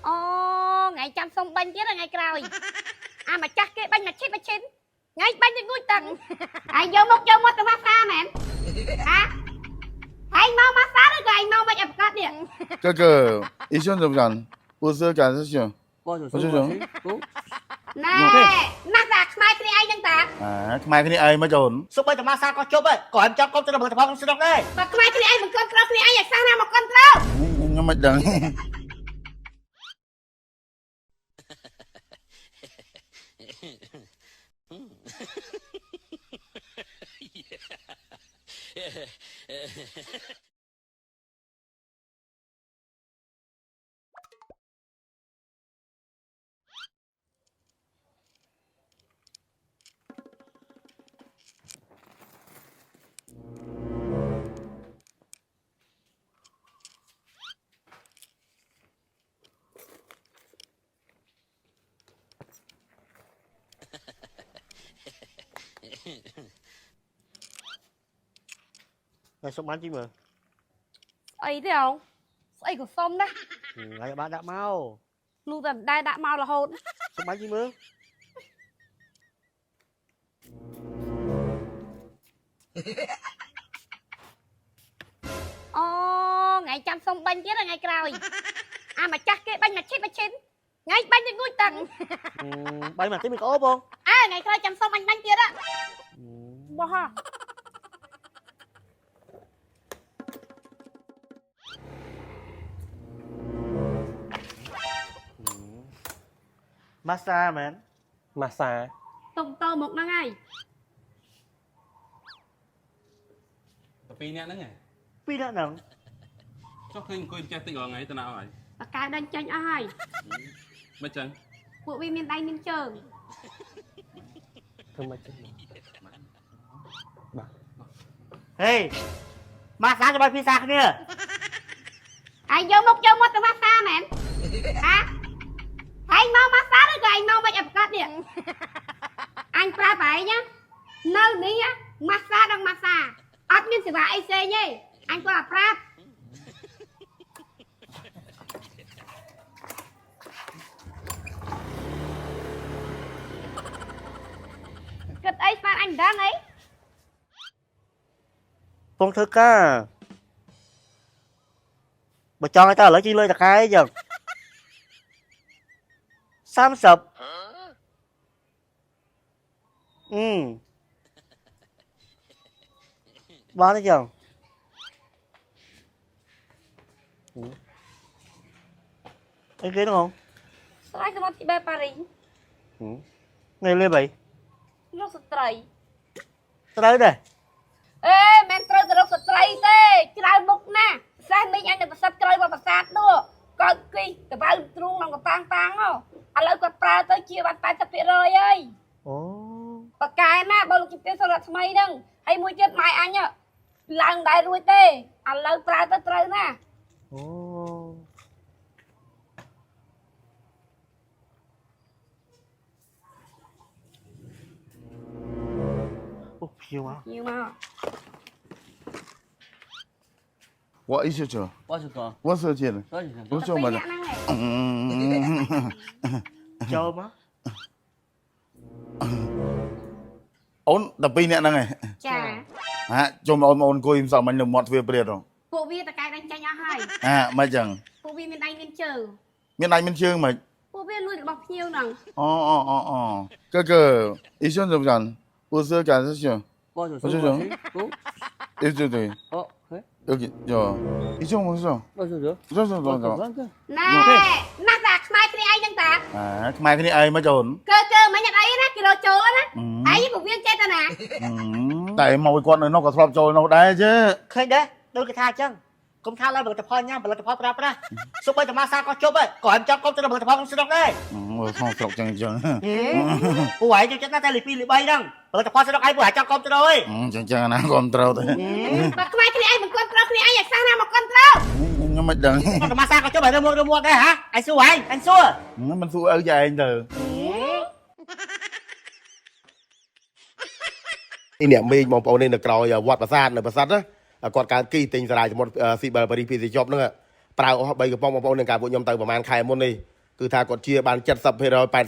Ồ, ngày chăm xong bánh chứ là ngày cày. À mà chắc cái bánh mà chín. Ngày bánh thì vui tầng. Anh vô một từ massage mẹ. Hả? Anh mau massage rồi anh mau bánh ập cắt điện. 哥哥，医生怎么讲？不是干事情，过去我就想， Nè, massage mai cái anh đang tạc. ខ្មែរគ្នាអីមកចូល số bây giờ massage có chốt ấy còn em cho con cho nó bằng phong xin đây Và mai cái anh một con trâu cái anh sang ra một con trâu. ខ្ញុំមិនដឹង này số bán chi mà Ấy thế không? Ấy của xong đó. ngày bán đã mau Lưu tầm đai đã mau là hồn. số bán chi mà Ồ, ngày chăm xong bánh chứ là ngày cày. À mà chắc cái bánh mà chín. Ngày bánh thì vui tầng. bay mà tí mình có ốp không À ngày cày chăm xong bánh kia đó. Bỏ ha. massage mà massage Tùng tơ một nó ngay. ពីរនាក់ហ្នឹង pi đã nặng ចុះឃើញអង្គុយចេះតិចរាល់ថ្ងៃទៅណាហើយ Và cái đánh chanh ở hai. មិនចឹង Phụ vi miền Tây miền Trơn. thương mày chứ hey massage cho bay pizza cái kia Anh vô một từ massage mẹ. Hả? Anh mau massage rồi anh mau bánh ập cắt điện. Anh ra phải nhá. Nơi ní á, massage đang massage. Ất nhân sự bà AC nhé. Anh qua là prap. Kết ấy phan anh đang ấy. phong thức á mà cho người ta lấy chi lơi là cái giờ xám sập bán đấy chồng anh kia đúng không Sao anh không thì bè Paris. ngày lên vậy Nó sụt trầy. tới đây Ê, men trâu từ đâu sụt trầy tê. Chứ lại mục nè. Sao mình anh được sụt trầy vào bà sát nữa. Coi kì, từ bao trung lòng có tăng không. À lâu có pra tới chia bạc 80% ơi. ồ Bà cái nè, bao lúc chụp tiêu sao là mày đừng. Hay mua chết mày anh ạ. Lần đại ruồi tê. À lâu pra tới trâu nè. ồ nhiều mà Nhiều mà. 我医生做，quá sự to 我设计的， quá sự 我 Tập 做 phi 嘛的 nhã。năng này. cho má អូន12នាក់ហ្នឹងឯង Chà. ចូលមកអូនអង្គុយមិនសមមិញនៅមាត់ទ្វារព្រាត Phụ vi ta cái đánh chanh ở hai. មិនចឹង Phụ vi miền Tây miền Trơn. មានដៃមានជើងមិន Phụ vi nuôi được bọc nhiều nằng. អូ哥哥医生怎么讲不是干事情 quá sự我就想 对ồ thế 여기 저 이쪽 무슨 quá sự nữa 저저저저 Nè, nát giặc mai cái anh đang tạc. ខ្មែរគ្នាអីមកចូល Cơ mấy nhặt ấy đó, kì đồ chố đó. Ấy với một viên chết ta nè. តែមកគាត់នៅនោះក៏ធ្លាប់ចូលនោះដែរchứ khơi đấy đôi cái thai chăng công thai lại bằng tập phơi nha bằng tập phơi prap ra số bây giờ massage có chốt ấy còn em cho con cho nó bằng tập phơi xin đây មើលផងស្រុកចឹងចឹង cô ấy cho chắc nó tay lì phi lì bay đăng bằng tập phơi xin ai cô ấy cho con cho rồi ចឹងចឹងណាគាត់ត្រូវទៅ Và mai cái anh một con trâu cái anh sang ra một con trâu. ខ្ញុំមិនដឹង con massage có chốt bài đâu mua đây hả anh xua anh xua មិនសួរឪចែងទៅ នេះអ្នកមីងបងប្អូននេះនៅក្រោយវត្តប្រាសាទនៅប្រាសាទណា គាត់ការគីទិញសារាយសមុទ្រស៊ីបែលប៉ារីពីជប់ហ្នឹងប្រើអស់3កំប៉ុងបងប្អូននឹងការពួកខ្ញុំទៅប្រហែលខែមុននេះគឺថាគាត់ជាបាន 70%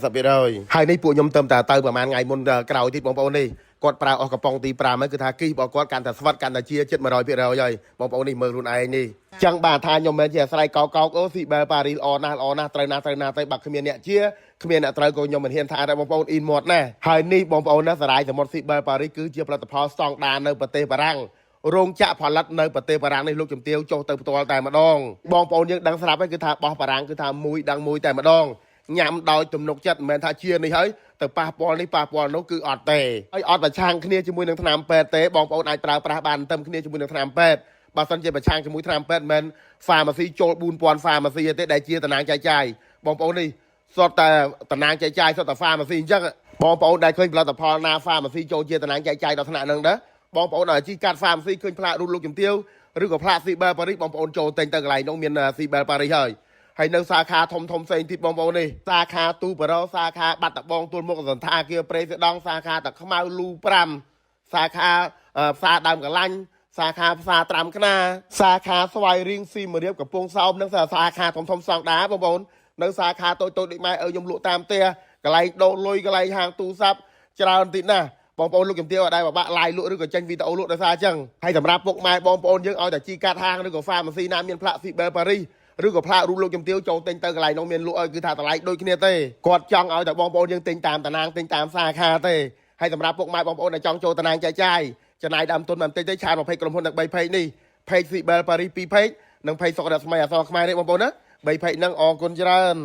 80% ហើយនេះពួកខ្ញុំទៅប្រហែលថ្ងៃមុនក្រោយទៀតបងប្អូននេះគាត់ប្រើអស់កំប៉ុងទី5ហ្នឹងគឺថាគីរបស់គាត់កាន់តែស្វិតកាន់តែជាជិត 100% ហើយបងប្អូននេះមើលខ្លួនឯងនេះចឹងបាទថាខ្ញុំមិនមែនជាអាស្រ័យកោកអូស៊ីបែលប៉ារីល្អណាស់ត្រូវណាទៅបាក់គ្មានអ្នកជាគ្មានអ្នកត្រូវក៏ខ្ញុំមិនហ៊ានថាដែរបងប្អូនអ៊ីនមាត់ណាហើយនេះបងប្អូនណាសារាយសមុទ្រស៊ីបែលប៉ារីគឺជាផលិតផលស្តង់ដារនៅប្រទេសបារាំងរោងចក្រផលិតនៅប្រទេសបារាំងនេះលោកជំទាវចុះទៅផ្ទាល់តែម្ដងបងប្អូនយើងដឹងស្រាប់ហើយគឺថាបោះបារាំងគឺថាមួយដឹងមួយតែម្ដងញ៉ាំដោយទំនុកចិត្តមិនមែនថាជានេះហើយទៅប៉ះពាល់នេះប៉ះពាល់នោះគឺអត់ទេហើយអត់ប្រឆាំងគ្នាជាមួយនឹងថ្នាំពេទ្យទេបងប្អូនអាចប្រើប្រាស់បានទៅគ្នាជាមួយនឹងថ្នាំពេទ្យបើសិនជាប្រឆាំងជាមួយថ្នាំពេទ្យមិនមែន pharmacy ចូល 4000 pharmacy ទេដែលជាតំណាងចែកចាយបងប្អូននេះសុទ្ធតែតំណាងចែកចាយសុទ្ធតែ pharmacy អញ្ចឹងបងប្អូនដែលឃើញផលិតផលណា pharmacy ចូលជាតំណាងចែកចាយដល់ថ្នាក់ហ្នឹងដែរបងប្អូនដែលជីកាត់ pharmacy ឃើញផ្លាករូបលោកជំទាវឬក៏ផ្លាក Cibel Paris បងប្អូនចូលទិញទៅកន្លែងនោះមាន Cibel Paris ហើយនៅសាខាធំផ្សេងទៀតបងប្អូននេះសាខាទូបរោសាខាបាត់តបងទួលមុខសន្តាគារព្រៃសដងសាខាតាខ្មៅលូ5សាខាផ្សារដើមកលាញ់សាខាផ្សារត្រាំខ្នាសាខាស្វាយរៀងស៊ីមរៀបកំពង់សោមនិងសាខាធំស្តង់ដាបងប្អូននៅសាខាតូចដូចម៉ែខ្ញុំលក់តាមផ្ទះកន្លែងដូរលុយកន្លែងហាងទូរស័ព្ទច្រើនតិចណាស់បងប្អូនលោកជំទាវអត់ដែរបាក់ឡាយលក់ឬក៏ចេញវីដេអូលក់ដោយសារអញ្ចឹងហើយសម្រាប់ពុកម៉ែបងប្អូនយើងឲ្យតែជីកាត់ហាងឬក៏ pharmacy ណាមានផ្លាក Cibel Paris ឬក៏ផ្លាករូបលោកជំទាវចូលទិញទៅកន្លែងនោះមានលក់ឲ្យគឺថាតម្លៃដូចគ្នាទេគាត់ចង់ឲ្យតែបងប្អូនយើងទិញតាមតំណាងទិញតាមសាខាទេហើយសម្រាប់ពុកម៉ែបងប្អូនដែលចង់ចូលតំណាងចែកចាយចំណាយដើមទុនបន្តិចទេឆាន20ក្រុមហ៊ុនទាំង3 page នេះ page Cibel Paris 2 page និង page សុខរដ្ឋស្មីអសរខ្មែរនេះបងប្អូនណា3 page ហ្នឹងអរគុណច្រើន